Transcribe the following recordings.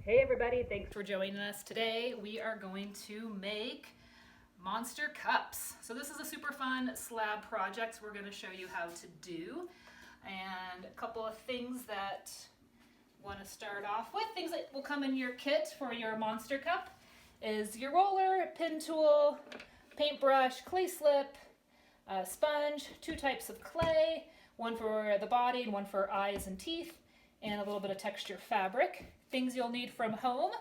Hey everybody, thanks for joining us today. We are going to make monster cups. So this is a super fun slab project we're going to show you how to do. And a couple of things that I want to start off with, things that will come in your kit for your monster cup, is your roller, pin tool, paintbrush, clay slip, a sponge, 2 types of clay, one for the body and one for eyes and teeth, and a little bit of texture fabric. Things you'll need from home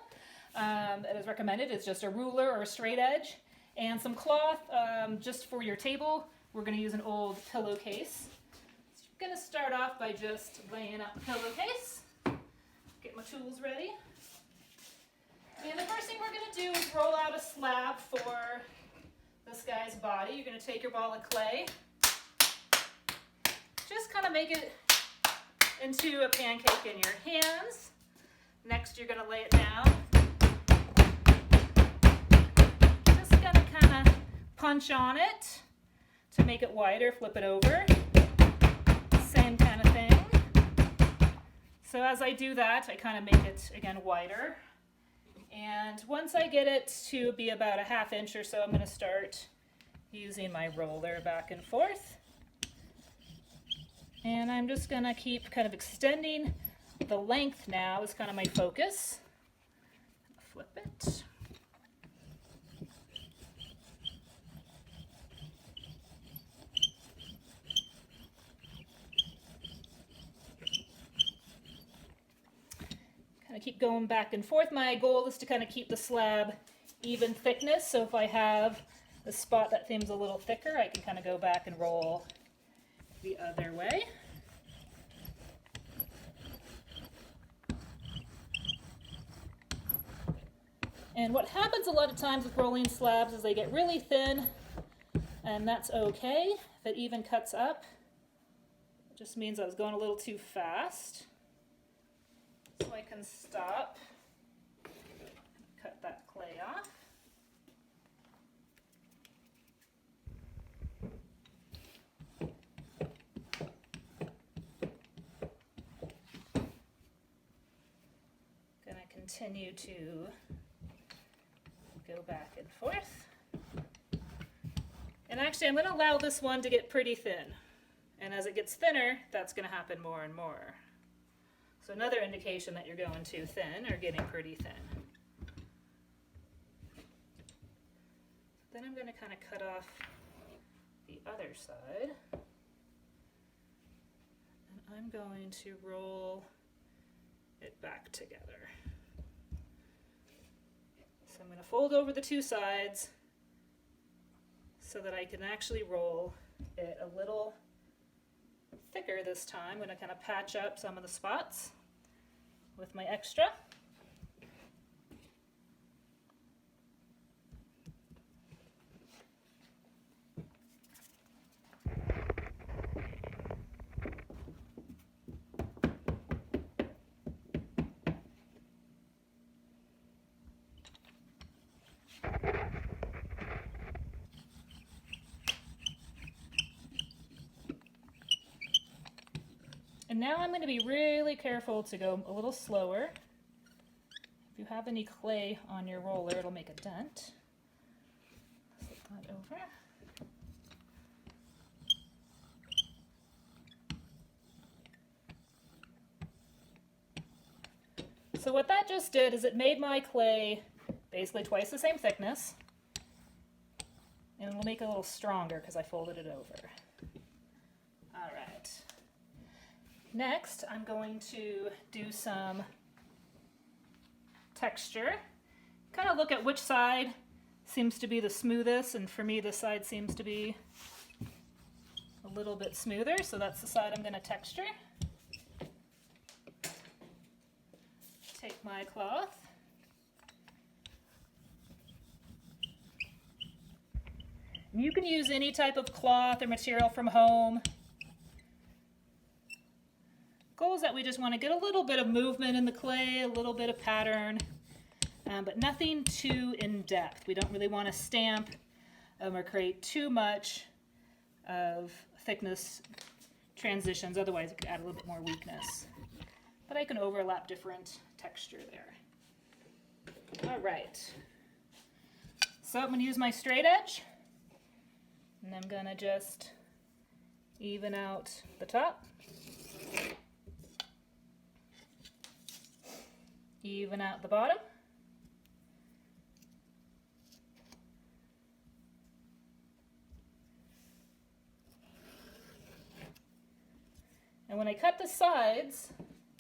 that is recommended is just a ruler or a straight edge and some cloth just for your table. We're going to use an old pillowcase. So I'm going to start off by just laying out the pillowcase, get my tools ready. And the first thing we're going to do is roll out a slab for this guy's body. You're going to take your ball of clay, just kind of make it into a pancake in your hands. Next, you're going to lay it down. Just going to kind of punch on it to make it wider, flip it over. Same kind of thing. So as I do that, I kind of make it, again, wider. And once I get it to be about a 1/2 inch or so, I'm going to start using my roller back and forth. And I'm just going to keep kind of extending the length now is kind of my focus. Flip it. Kind of keep going back and forth. My goal is to kind of keep the slab even thickness, so if I have a spot that seems a little thicker, I can kind of go back and roll the other way. And what happens a lot of times with rolling slabs is they get really thin, and that's okay. If it even cuts up, it just means I was going a little too fast. So I can stop, cut that clay off. Gonna continue to go back and forth. And actually I'm going to allow this one to get pretty thin. And as it gets thinner, that's going to happen more and more. So another indication that you're going too thin or getting pretty thin. Then I'm going to kind of cut off the other side. And I'm going to roll it back together. So I'm going to fold over the 2 sides so that I can actually roll it a little thicker this time. I'm going to kind of patch up some of the spots with my extra. And now I'm going to be really careful to go a little slower. If you have any clay on your roller, it'll make a dent. Flip that over. So what that just did is it made my clay basically twice the same thickness. And it'll make it a little stronger because I folded it over. All right. Next, I'm going to do some texture. Kind of look at which side seems to be the smoothest, and for me this side seems to be a little bit smoother, so that's the side I'm going to texture. Take my cloth. You can use any type of cloth or material from home. Goal is that we just want to get a little bit of movement in the clay, a little bit of pattern, but nothing too in depth. We don't really want to stamp or create too much of thickness transitions, otherwise it could add a little bit more weakness. But I can overlap different texture there. All right. So I'm going to use my straight edge, and I'm going to just even out the top, even out the bottom. And when I cut the sides,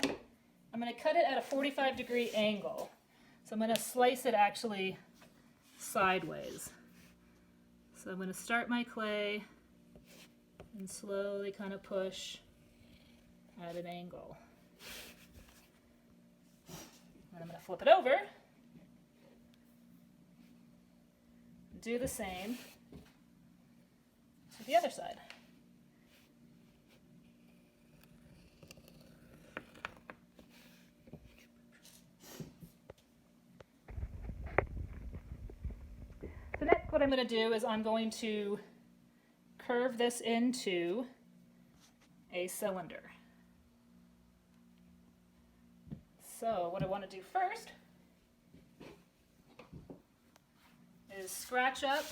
I'm going to cut it at a 45-degree angle. So I'm going to slice it actually sideways. So I'm going to start my clay and slowly kind of push at an angle. And I'm going to flip it over. Do the same with the other side. So next what I'm going to do is I'm going to curve this into a cylinder. So what I want to do first is scratch up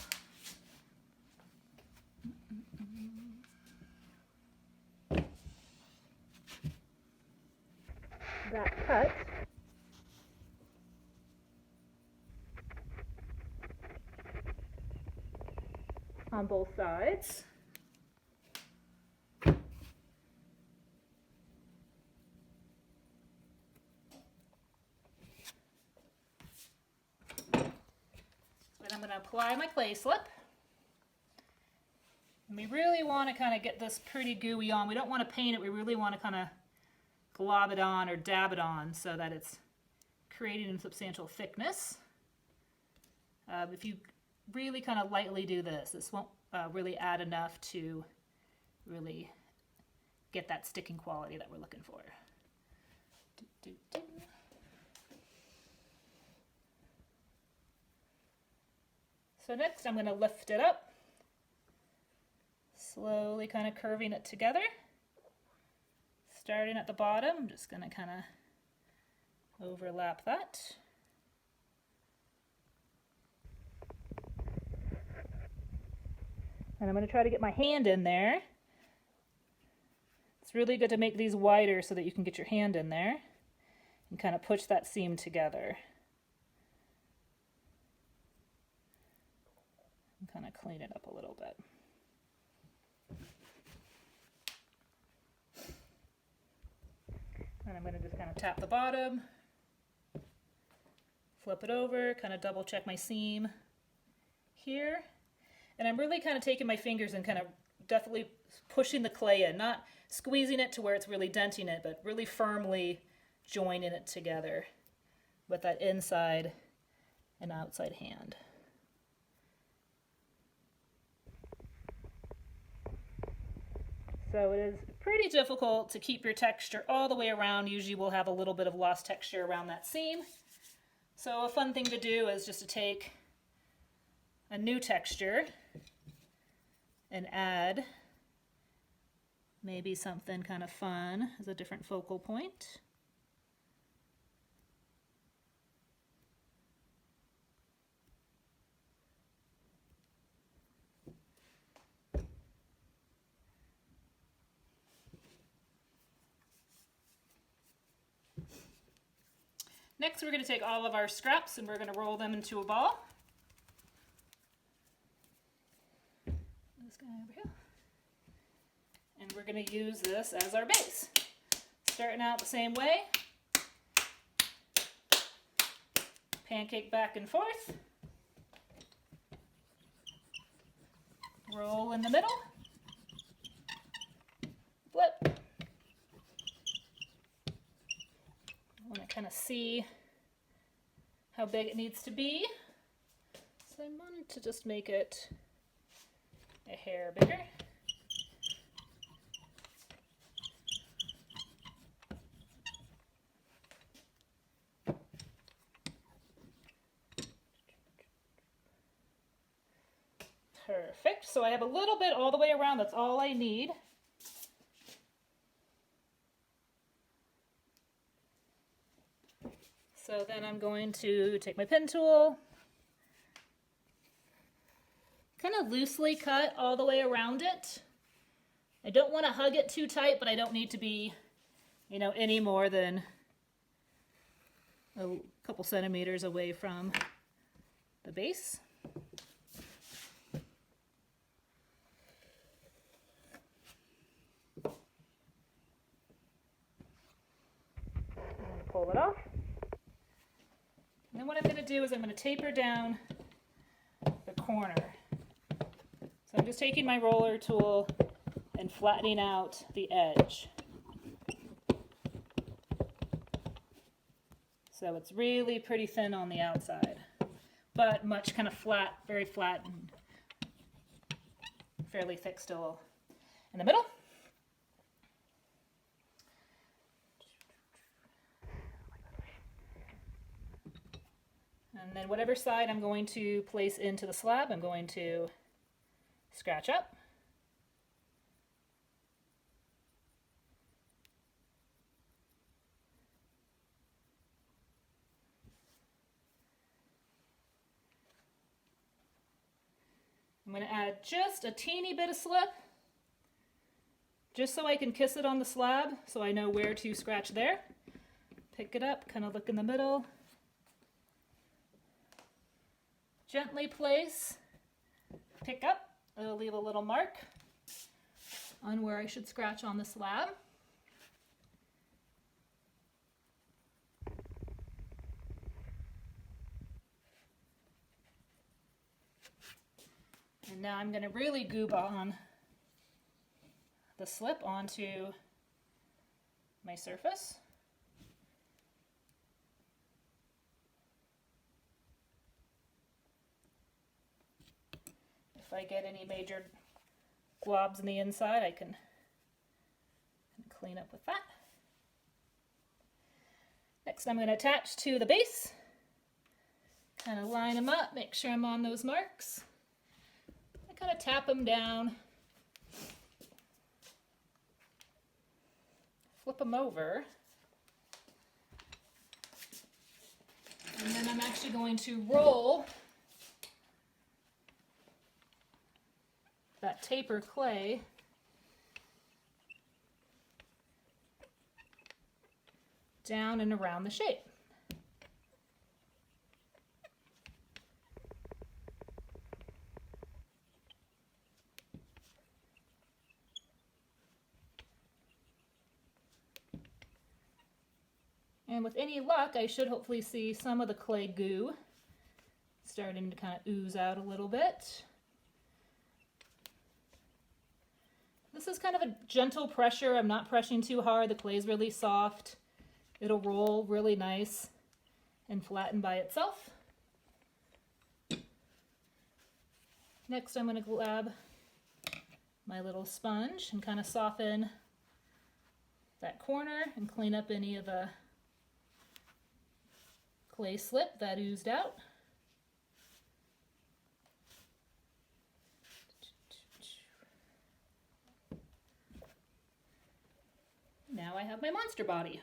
that cut on both sides. And I'm going to apply my clay slip. And we really want to kind of get this pretty gooey on. We don't want to paint it. We really want to kind of glob it on or dab it on so that it's creating a substantial thickness. If you really kind of lightly do this, this won't really add enough to really get that sticking quality that we're looking for. So next I'm going to lift it up, slowly kind of curving it together. Starting at the bottom, I'm just going to kind of overlap that. And I'm going to try to get my hand in there. It's really good to make these wider so that you can get your hand in there and kind of push that seam together. And kind of clean it up a little bit. And I'm going to just kind of tap the bottom, flip it over, kind of double check my seam here. And I'm really kind of taking my fingers and kind of definitely pushing the clay in, not squeezing it to where it's really denting it, but really firmly joining it together with that inside and outside hand. So it is pretty difficult to keep your texture all the way around. Usually we'll have a little bit of lost texture around that seam. So a fun thing to do is just to take a new texture and add maybe something kind of fun as a different focal point. Next, we're going to take all of our scraps and we're going to roll them into a ball. This guy over here. And we're going to use this as our base. Starting out the same way. Pancake back and forth. Roll in the middle. Flip. I want to kind of see how big it needs to be. So I wanted to just make it a hair bigger. Perfect. So I have a little bit all the way around. That's all I need. So then I'm going to take my pen tool, kind of loosely cut all the way around it. I don't want to hug it too tight, but I don't need to be, you know, any more than a couple centimeters away from the base. Pull it off. And then what I'm going to do is I'm going to taper down the corner. So I'm just taking my roller tool and flattening out the edge. So it's really pretty thin on the outside, but much kind of flat, very flat and fairly thick still in the middle. And then whatever side I'm going to place into the slab, I'm going to scratch up. I'm going to add just a teeny bit of slip, just so I can kiss it on the slab, so I know where to scratch there. Pick it up, kind of look in the middle. Gently place, pick up, it'll leave a little mark on where I should scratch on the slab. And now I'm going to really goob on the slip onto my surface. If I get any major globs on the inside, I can clean up with that. Next, I'm going to attach to the base. Kind of line them up, make sure I'm on those marks. I kind of tap them down, flip them over, and then I'm actually going to roll that taper clay down and around the shape. And with any luck, I should hopefully see some of the clay goo starting to kind of ooze out a little bit. This is kind of a gentle pressure. I'm not pressing too hard. The clay is really soft. It'll roll really nice and flatten by itself. Next, I'm going to grab my little sponge and kind of soften that corner and clean up any of the clay slip that oozed out. Now I have my monster body.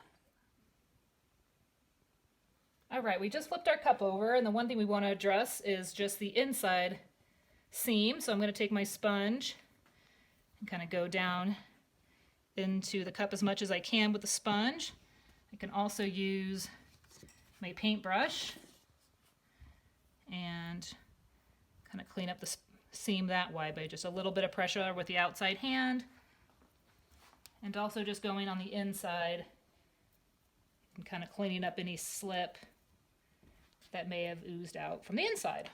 All right, we just flipped our cup over, and the one thing we want to address is just the inside seam. So I'm going to take my sponge and kind of go down into the cup as much as I can with the sponge. I can also use my paintbrush and kind of clean up the seam that way by just a little bit of pressure with the outside hand. And also just going on the inside and kind of cleaning up any slip that may have oozed out from the inside.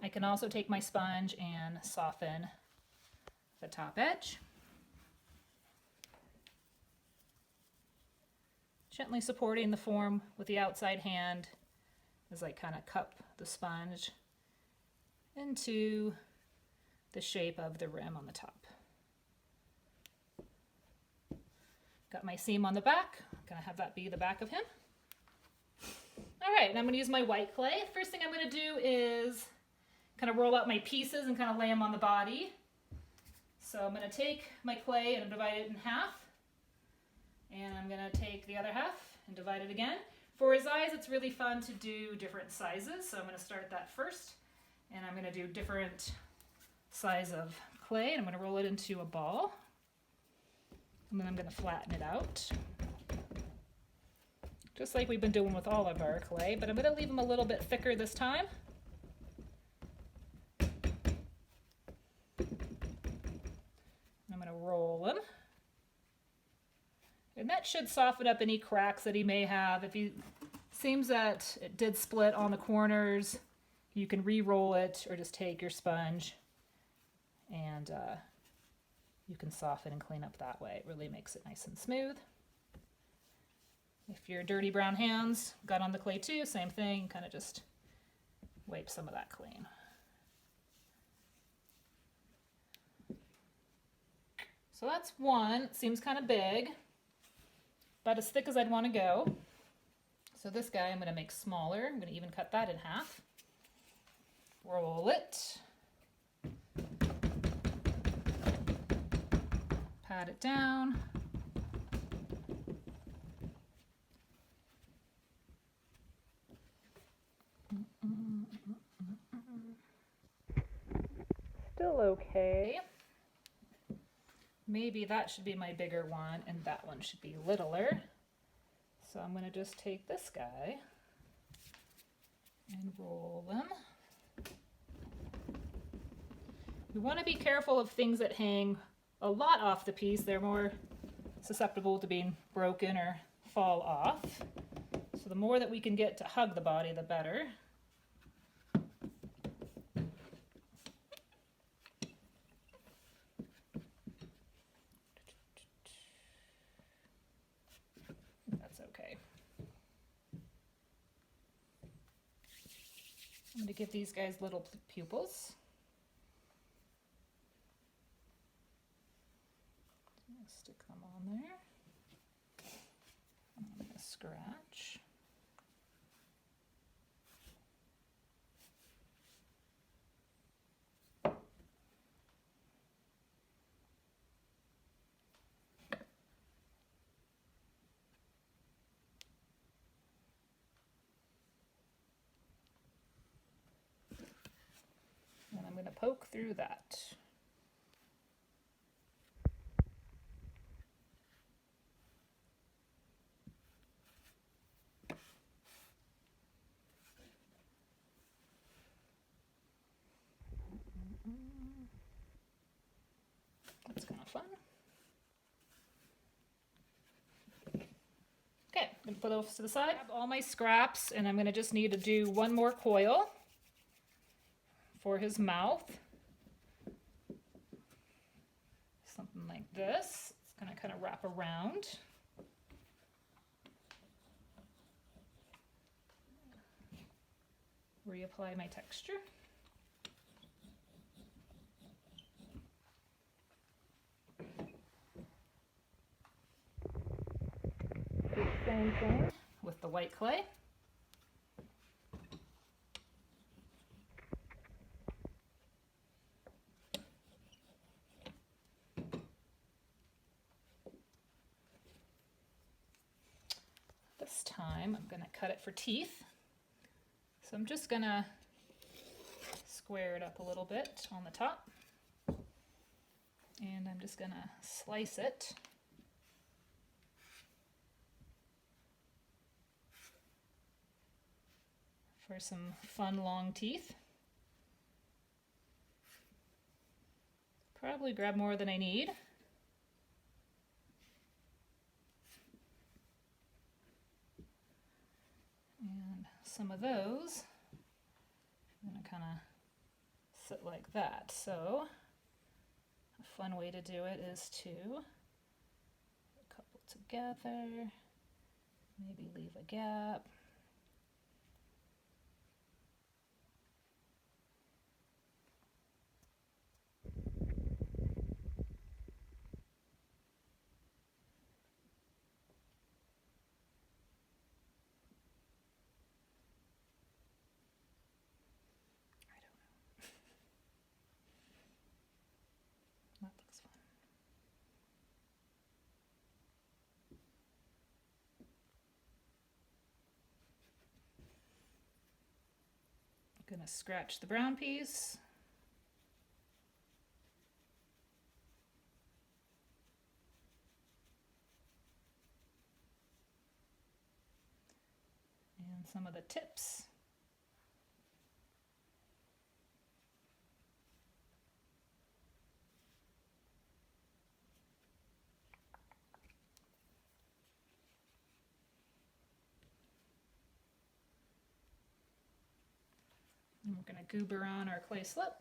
I can also take my sponge and soften the top edge. Gently supporting the form with the outside hand as I kind of cup the sponge into the shape of the rim on the top. Got my seam on the back. I'm gonna have that be the back of him. All right, and I'm gonna use my white clay. First thing I'm gonna do is kind of roll out my pieces and kind of lay them on the body. So I'm going to take my clay and divide it in half. And I'm going to take the other half and divide it again. For his eyes, it's really fun to do different sizes. So I'm going to start that first. And I'm going to do different size of clay. And I'm going to roll it into a ball. And then I'm going to flatten it out. Just like we've been doing with all of our clay. But I'm going to leave them a little bit thicker this time. I'm going to roll them. And that should soften up any cracks that he may have. If he seems that it did split on the corners, you can re-roll it or just take your sponge and you can soften and clean up that way. It really makes it nice and smooth. If your dirty brown hands got on the clay too, same thing, kind of just wipe some of that clean. So that's one. It seems kind of big, about as thick as I'd want to go. So this guy I'm going to make smaller. I'm going to even cut that in half. Roll it. Pat it down. Still okay. Maybe that should be my bigger one and that one should be littler. So I'm going to just take this guy and roll them. We want to be careful of things that hang a lot off the piece. They're more susceptible to being broken or fall off. So the more that we can get to hug the body, the better. That's okay. I'm going to give these guys little pupils. Stick them on there. I'm going to scratch. And I'm going to poke through that. That's kind of fun. Okay, I'm going to put those to the side. I have all my scraps and I'm going to just need to do one more coil for his mouth. Something like this. It's going to kind of wrap around. Reapply my texture. Do the same thing with the white clay. This time I'm going to cut it for teeth. So I'm just going to square it up a little bit on the top. And I'm just going to slice it. For some fun long teeth. Probably grab more than I need. And some of those, I'm going to kind of sit like that. So a fun way to do it is to a couple together, maybe leave a gap. That looks gonna scratch the brown piece. And some of the tips. And we're going to goober on our clay slip.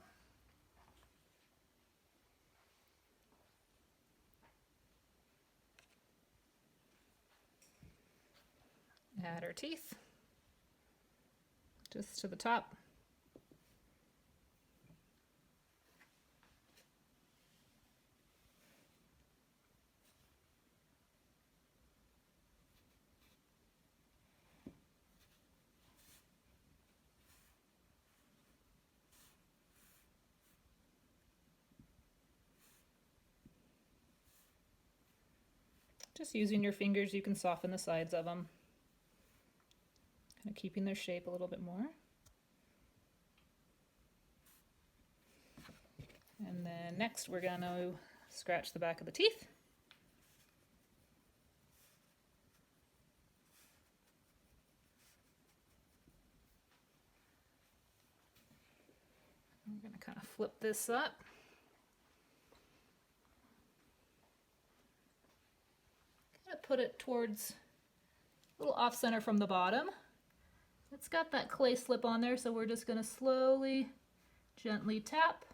Add our teeth just to the top. Just using your fingers, you can soften the sides of them, kind of keeping their shape a little bit more. And then next we're going to scratch the back of the teeth. I'm going to kind of flip this up. Put it towards a little off center from the bottom. It's got that clay slip on there, so we're just going to slowly, gently tap,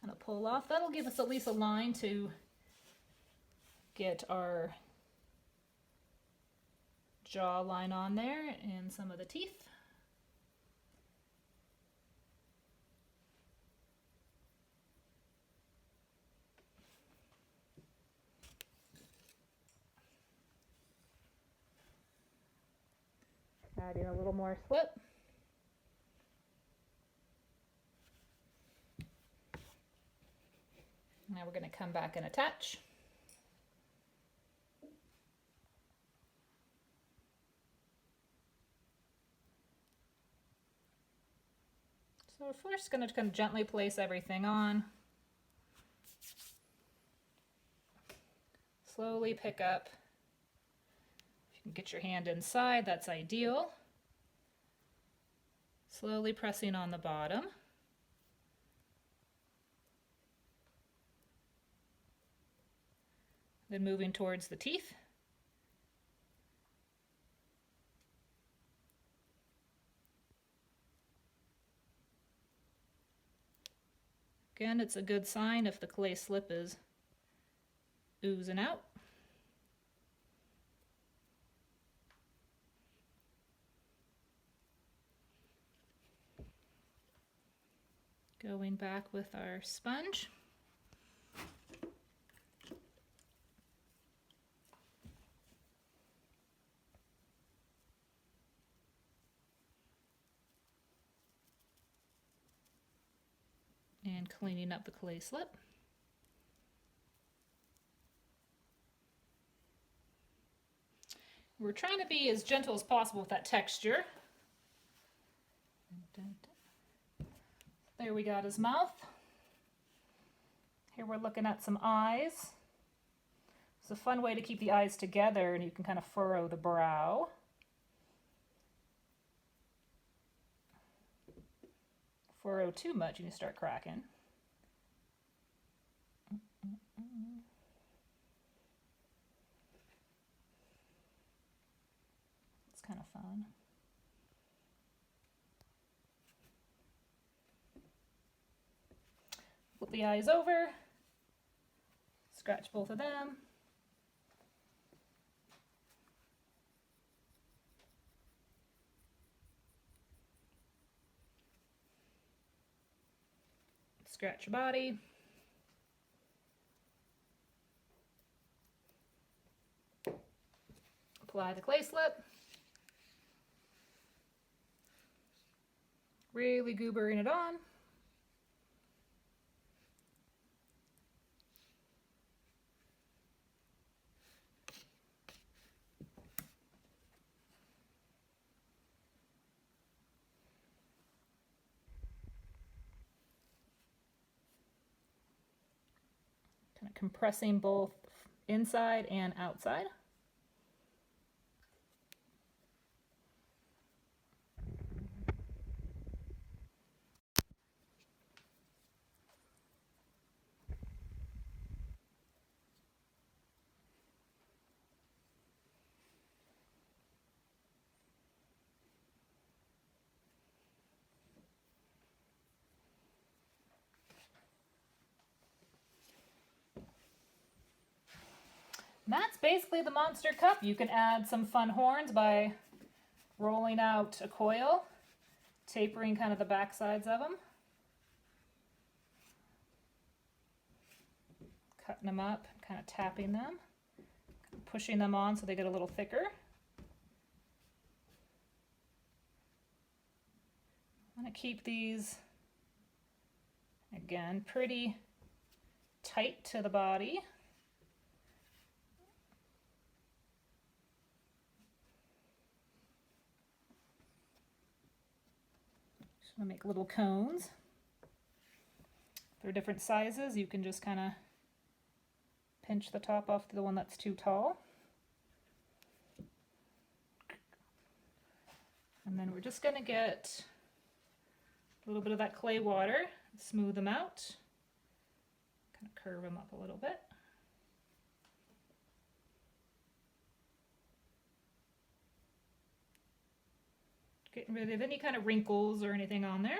kind of pull off. That'll give us at least a line to get our jaw line on there and some of the teeth. Add in a little more slip. Now we're going to come back and attach. So we're first going to kind of gently place everything on. Slowly pick up. If you can get your hand inside, that's ideal. Slowly pressing on the bottom. Then moving towards the teeth. Again, it's a good sign if the clay slip is oozing out. Going back with our sponge. And cleaning up the clay slip. We're trying to be as gentle as possible with that texture. There we got his mouth. Here we're looking at some eyes. It's a fun way to keep the eyes together, and you can kind of furrow the brow. Furrow too much and you start cracking. It's kind of fun. Flip the eyes over, scratch both of them. Scratch your body. Apply the clay slip. Really goobering it on. compressing both inside and outside. That's basically the monster cup. You can add some fun horns by rolling out a coil, tapering kind of the back sides of them, cutting them up, kind of tapping them, pushing them on so they get a little thicker. I'm going to keep these, again, pretty tight to the body. I'll make little cones. They're different sizes. You can just kind of pinch the top off the one that's too tall. And then we're just going to get a little bit of that clay water, smooth them out, kind of curve them up a little bit. Getting rid of any kind of wrinkles or anything on there.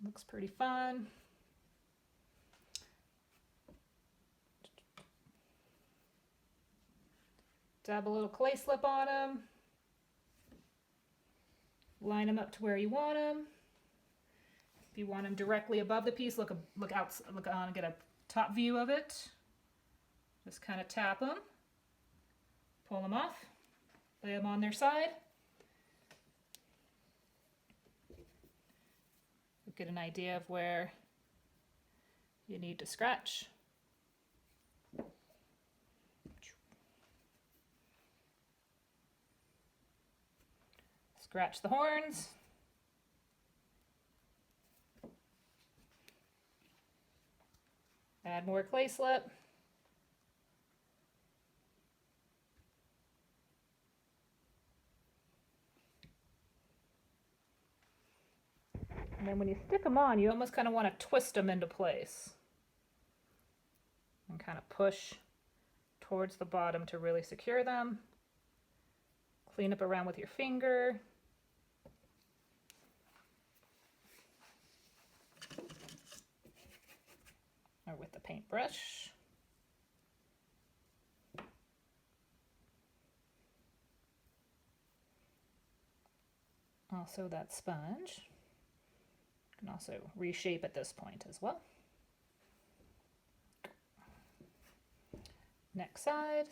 Looks pretty fun. Dab a little clay slip on them. Line them up to where you want them. If you want them directly above the piece, look on and get a top view of it. Just kind of tap them, pull them off, lay them on their side. Get an idea of where you need to scratch. Scratch the horns. Add more clay slip. And then when you stick them on, you almost kind of want to twist them into place. And kind of push towards the bottom to really secure them. Clean up around with your finger. Or with the paintbrush. Also that sponge. You can also reshape at this point as well. Next side.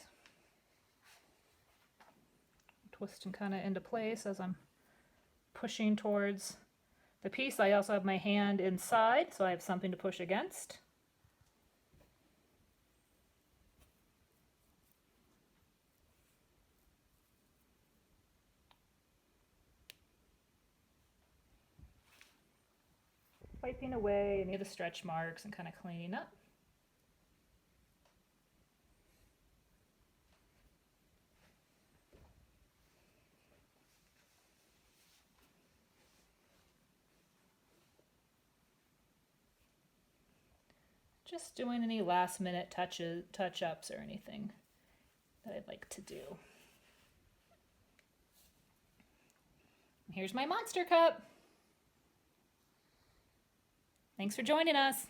Twisting kind of into place as I'm pushing towards the piece. I also have my hand inside, so I have something to push against. Wiping away any of the stretch marks and kind of cleaning up. Just doing any last minute touch-ups or anything that I'd like to do. And here's my monster cup. Thanks for joining us.